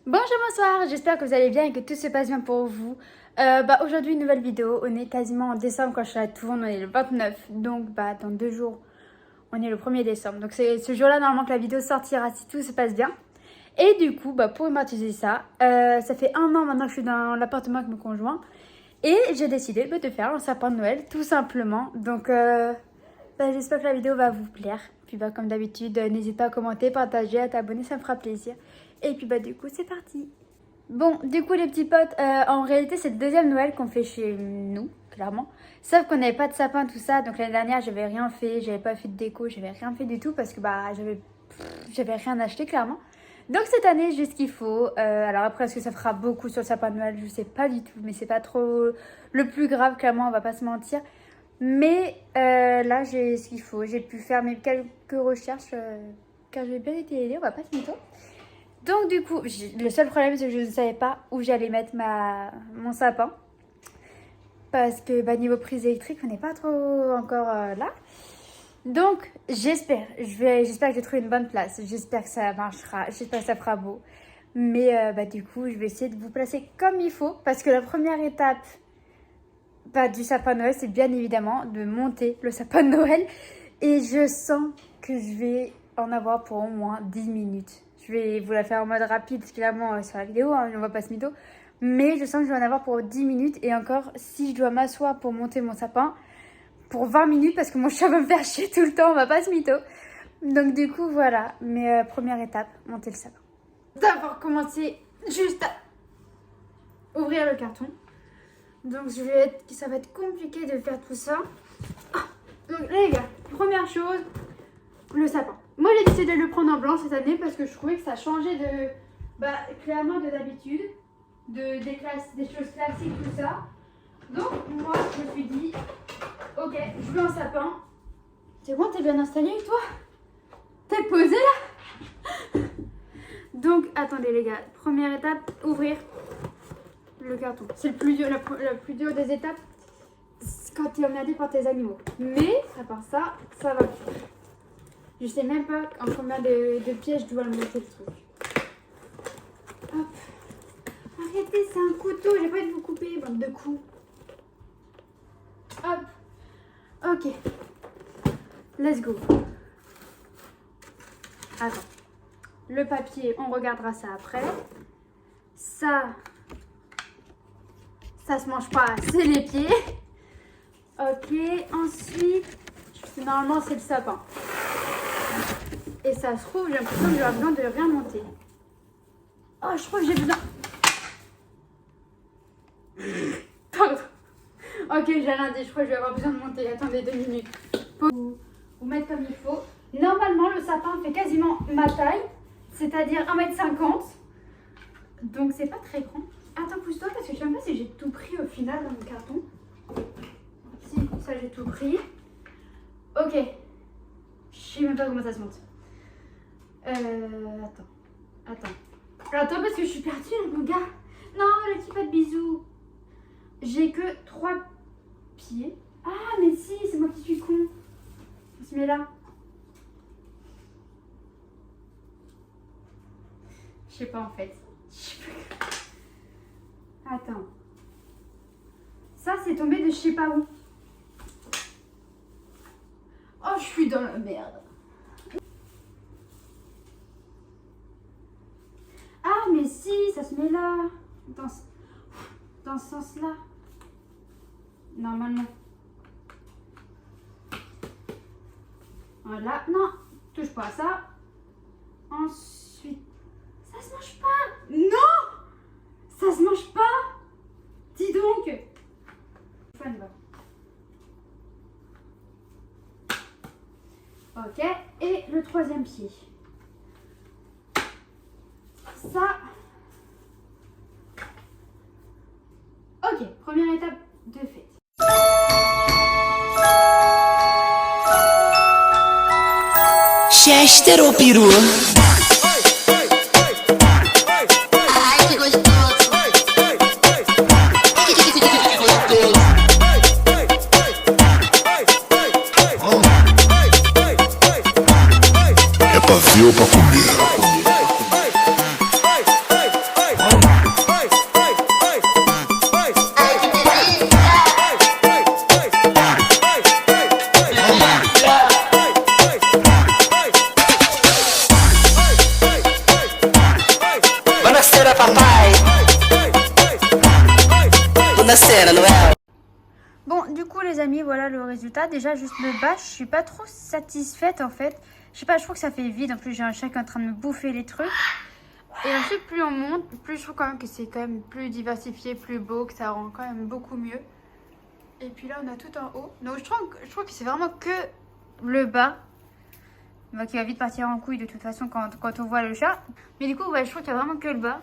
Bonjour, bonsoir, j'espère que vous allez bien et que tout se passe bien pour vous. Aujourd'hui, une nouvelle vidéo. On est quasiment en décembre quand je suis à Toulon, on est le 29. Donc, dans 2 jours, on est le 1er décembre. Donc, c'est ce jour-là, normalement, que la vidéo sortira si tout se passe bien. Et du coup, pour humaniser ça, ça fait 1 an maintenant que je suis dans l'appartement avec mon conjoint. Et j'ai décidé de faire un sapin de Noël, tout simplement. Donc, j'espère que la vidéo va vous plaire. Puis, comme d'habitude, n'hésite pas à commenter, partager, à t'abonner, ça me fera plaisir. Et puis du coup c'est parti. Bon, du coup les petits potes, en réalité c'est le deuxième Noël qu'on fait chez nous, clairement. Sauf qu'on n'avait pas de sapin, tout ça. Donc l'année dernière j'avais rien fait, j'avais pas fait de déco, j'avais rien fait du tout parce que j'avais rien acheté clairement. Donc cette année j'ai ce qu'il faut. Alors après est-ce que ça fera beaucoup sur le sapin de Noël, je sais pas du tout. Mais c'est pas trop le plus grave, clairement, on va pas se mentir. Mais là j'ai ce qu'il faut, j'ai pu faire mes quelques recherches car j'ai bien été aidée, on va pas se mentir. Donc du coup, le seul problème c'est que je ne savais pas où j'allais mettre mon sapin. Parce que niveau prise électrique, on n'est pas trop encore là. Donc j'espère que j'ai trouvé une bonne place. J'espère que ça marchera, j'espère que ça fera beau. Mais du coup, je vais essayer de vous placer comme il faut. Parce que la première étape du sapin de Noël, c'est bien évidemment de monter le sapin de Noël. Et je sens que je vais en avoir pour au moins 10 minutes. Je vais vous la faire en mode rapide, clairement, sur la vidéo, hein, on va pas se mytho. Mais je sens que je vais en avoir pour 10 minutes. Et encore, si je dois m'asseoir pour monter mon sapin, pour 20 minutes, parce que mon chat va me faire chier tout le temps, on va pas se mytho. Donc du coup, voilà. Mais première étape, monter le sapin. D'abord, commencer juste à ouvrir le carton. Donc ça va être compliqué de faire tout ça. Donc les gars, première chose, le sapin. Moi j'ai décidé de le prendre en blanc cette année parce que je trouvais que ça changeait clairement de d'habitude, des choses classiques, tout ça. Donc moi je me suis dit, ok, je veux un sapin. C'est bon, t'es bien installé toi? T'es posé là? Donc attendez les gars, première étape, ouvrir le carton. C'est la plus dure des étapes quand t'es emmerdé par tes animaux. Mais à part ça, ça va. Je sais même pas en combien de pièces je dois le monter le truc. Hop. Arrêtez, c'est un couteau, j'ai pas envie de vous couper, bande de coups. Hop. Ok. Let's go. Attends. Le papier, on regardera ça après. Ça se mange pas, c'est les pieds. Ok, ensuite, normalement c'est le sapin. Et ça se trouve, j'ai l'impression que j'aurai besoin de rien monter. Oh, je crois que j'ai besoin... Pardon. Ok, j'ai rien dit, je crois que je vais avoir besoin de monter. Attendez 2 minutes. Pour vous mettre comme il faut. Normalement, le sapin fait quasiment ma taille, c'est-à-dire 1m50. Donc c'est pas très grand. Attends, pousse-toi parce que je sais même pas si j'ai tout pris au final dans mon carton. Si, ça j'ai tout pris. Ok. Je sais même pas comment ça se monte. Attends parce que je suis perdue mon gars. Non, le petit pas de bisous. J'ai que 3 pieds. Ah mais si, c'est moi qui suis con. On se met là. Je sais pas en fait. Attends. Ça c'est tombé de je sais pas où. Oh, je suis dans la merde. Ah, mais si, ça se met là. Dans ce sens-là. Normalement. Voilà. Non, touche pas à ça. Ensuite. Ça se mange pas. Non! Ça se mange pas. Dis donc. Ok, et le 3e pied. Ça. Ok, première étape de fait. Chester ou peru? Ai, que gostoso. É pra ver ou pra comer? da cena, não é? Bon, du coup, les amis, voilà le résultat. Déjà, juste le bas, je suis pas trop satisfaite en fait. Je sais pas, je trouve que ça fait vide. En plus, j'ai un chat qui est en train de me bouffer les trucs. Et ensuite, plus on monte, plus je trouve quand même que c'est quand même plus diversifié, plus beau, que ça rend quand même beaucoup mieux. Et puis là, on a tout en haut. Donc, je trouve que c'est vraiment que le bas. Bah, qui va vite partir en couille de toute façon quand on voit le chat. Mais du coup, ouais, je trouve qu'il y a vraiment que le bas.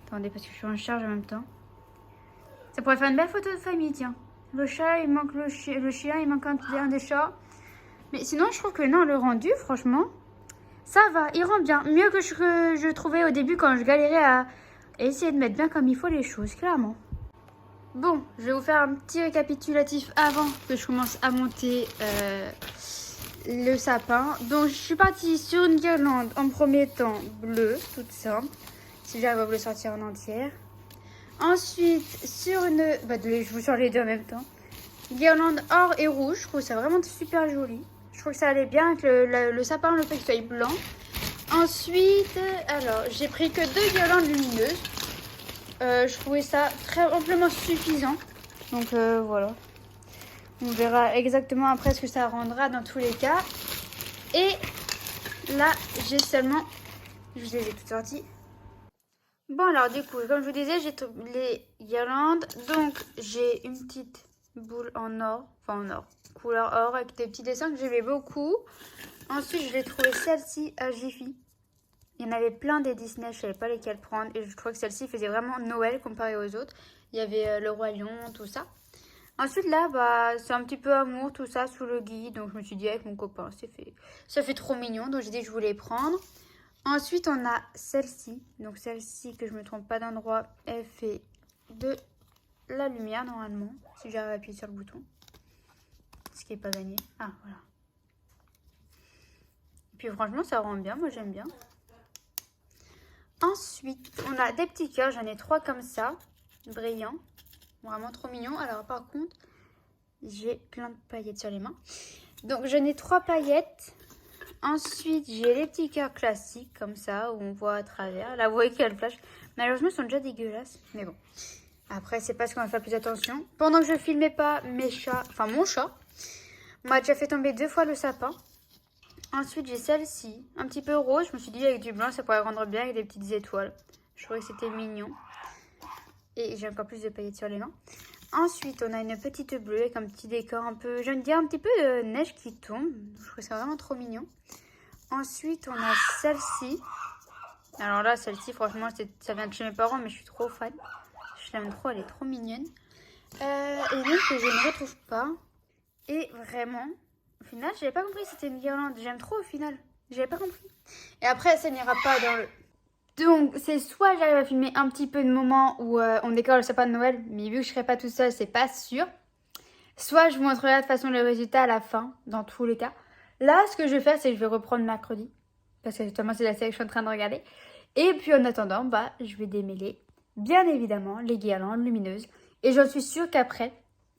Attendez, parce que je suis en charge en même temps. Ça pourrait faire une belle photo de famille, tiens. Le chat, il manque le chien, il manque un des chats. Mais sinon, je trouve que non, le rendu, franchement, ça va, il rend bien. Mieux que je trouvais au début quand je galérais à essayer de mettre bien comme il faut les choses, clairement. Bon, je vais vous faire un petit récapitulatif avant que je commence à monter le sapin. Donc, je suis partie sur une guirlande en premier temps bleue, toute simple. Si j'arrive à vous le sortir en entière. Ensuite, sur une... Bah, je vous sors les deux en même temps. Guirlande or et rouge. Je trouve ça vraiment super joli. Je trouve que ça allait bien avec le sapin, le fait qu'il soit blanc. Ensuite, alors, j'ai pris que 2 guirlandes lumineuses. Je trouvais ça très amplement suffisant. Donc, voilà. On verra exactement après ce que ça rendra dans tous les cas. Et là, j'ai seulement... Je vous ai toutes sorties. Bon alors du coup, comme je vous disais, j'ai les guirlandes. Donc j'ai une petite boule en or, enfin en or, couleur or avec des petits dessins que j'aimais beaucoup. Ensuite je l'ai trouvé celle-ci à Jiffy. Il y en avait plein des Disney, je savais pas lesquelles prendre. Et je trouvais que celle-ci faisait vraiment Noël comparé aux autres. Il y avait le Roi Lion, tout ça. Ensuite là, bah c'est un petit peu amour, tout ça sous le gui. Donc je me suis dit avec mon copain, ça fait trop mignon. Donc j'ai dit que je voulais prendre. Ensuite, on a celle-ci. Donc, celle-ci, que je ne me trompe pas d'endroit, elle fait de la lumière, normalement. Si j'arrive à appuyer sur le bouton. Ce qui n'est pas gagné. Ah, voilà. Et puis, franchement, ça rend bien. Moi, j'aime bien. Ensuite, on a des petits cœurs. J'en ai 3 comme ça. Brillants. Vraiment trop mignons. Alors, par contre, j'ai plein de paillettes sur les mains. Donc, j'en ai 3 paillettes. Ensuite, j'ai les petits cœurs classiques, comme ça, où on voit à travers. Là, vous voyez qu'il y a le flash. Malheureusement, ils sont déjà dégueulasses. Mais bon. Après, c'est parce qu'on va faire plus attention. Pendant que je filmais pas mes chats, enfin mon chat, m'a déjà fait tomber 2 fois le sapin. Ensuite, j'ai celle-ci, un petit peu rose. Je me suis dit, avec du blanc, ça pourrait rendre bien avec des petites étoiles. Je trouvais que c'était mignon. Et j'ai encore plus de paillettes sur les mains. Ensuite, on a une petite bleue avec un petit décor un peu, j'aime dire un petit peu de neige qui tombe. Je trouve ça vraiment trop mignon. Ensuite, on a celle-ci. Alors là, celle-ci, franchement, ça vient de chez mes parents, mais je suis trop fan. Je l'aime trop, elle est trop mignonne. Et donc, je ne retrouve pas. Et vraiment, au final, j'avais pas compris que c'était une guirlande. J'aime trop au final. J'avais pas compris. Et après, ça n'ira pas dans le... Donc, c'est soit j'arrive à filmer un petit peu de moments où on décore le sapin de Noël, mais vu que je serai pas tout seul, c'est pas sûr. Soit je vous montrerai de toute façon le résultat à la fin, dans tous les cas. Là, ce que je vais faire, c'est que je vais reprendre mercredi, parce que justement, c'est la série que je suis en train de regarder. Et puis, en attendant, bah, je vais démêler, bien évidemment, les guirlandes lumineuses. Et j'en suis sûre qu'après,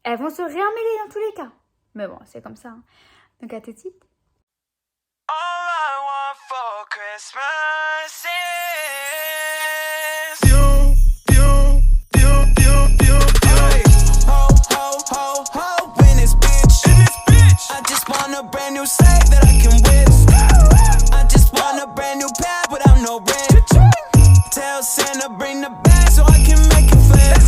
elles vont se réemmêler dans tous les cas. Mais bon, c'est comme ça. Hein. Donc, à tout de suite. All I want for Christmas is you, you, you, you, you, you. Ho, ho, ho, ho, in this bitch. I just want a brand new sack that I can whip. I just want a brand new pad without no rent. Tell Santa bring the bag so I can make it flip.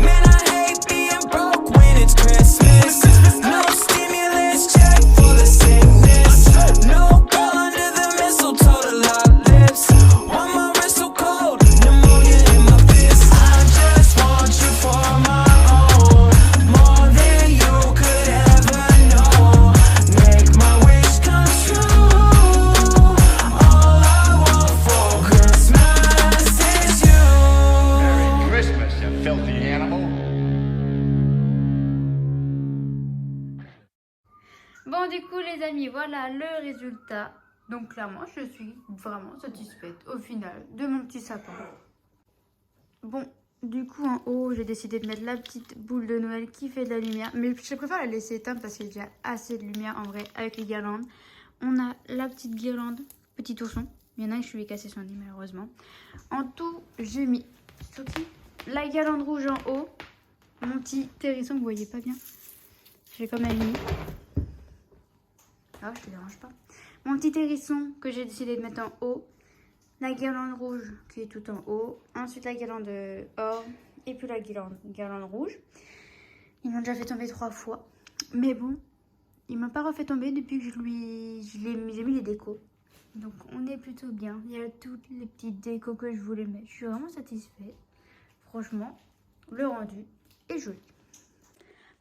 Man, I hate being broke when it's Christmas. No stimulus check for the sickness. No girl under the mistletoe to lock lips. Want my wrist so cold, pneumonia in my fist. I just want you for my own, more than you could ever know. Make my wish come true. All I want for Christmas is you. Merry Christmas, you filthy animal. Bon, du coup, les amis, voilà le résultat. Donc, clairement, je suis vraiment satisfaite au final de mon petit sapin. Bon, du coup, en haut, j'ai décidé de mettre la petite boule de Noël qui fait de la lumière. Mais je préfère la laisser éteinte parce qu'il y a déjà assez de lumière en vrai avec les guirlandes. On a la petite guirlande, petit ourson. Il y en a un, je lui ai cassé son nez malheureusement. En tout, j'ai mis la guirlande rouge en haut. Mon petit hérisson, vous voyez pas bien. J'ai quand même mis. Ah, je te dérange pas. Mon petit hérisson que j'ai décidé de mettre en haut. La guirlande rouge qui est tout en haut. Ensuite la guirlande or. Et puis la guirlande rouge. Ils m'ont déjà fait tomber 3 fois. Mais bon, il m'a pas refait tomber depuis que j'ai mis les décos. Donc on est plutôt bien. Il y a toutes les petites décos que je voulais mettre. Je suis vraiment satisfaite. Franchement, le rendu est joli.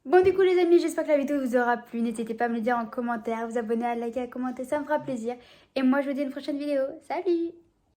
Bon du coup les amis, j'espère que la vidéo vous aura plu. N'hésitez pas à me le dire en commentaire, vous abonner, à liker, à commenter, ça me fera plaisir. Et moi je vous dis à une prochaine vidéo. Salut!